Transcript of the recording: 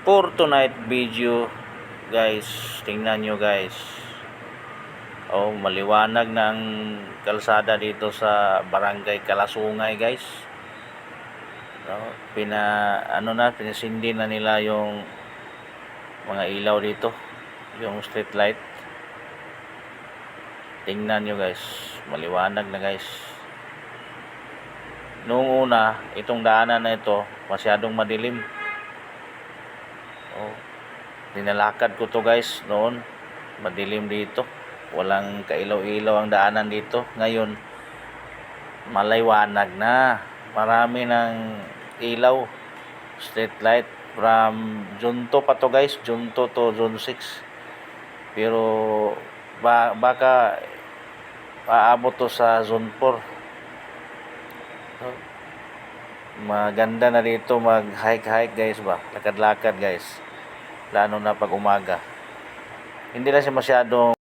for tonight video guys, tingnan nyo guys. Oh, maliwanag na ang kalsada dito sa Barangay Kalasungay guys. No, pinasindi na nila yung mga ilaw dito, yung street light. Tingnan nyo guys, maliwanag na guys. Noong una, itong daanan na ito masyadong madilim. Oh, dinalakad ko to guys noon, madilim dito, walang kailaw-ilaw ang daanan dito. Ngayon maliwanag na, marami ng ilaw, street light from Zone 2 pa to guys, Zone 2 to Zone 6. Pero baka aabot to sa Zone 4. Maganda na dito mag-hike guys ba, lakad-lakad guys, lalo na pag umaga. Hindi na siya masyadong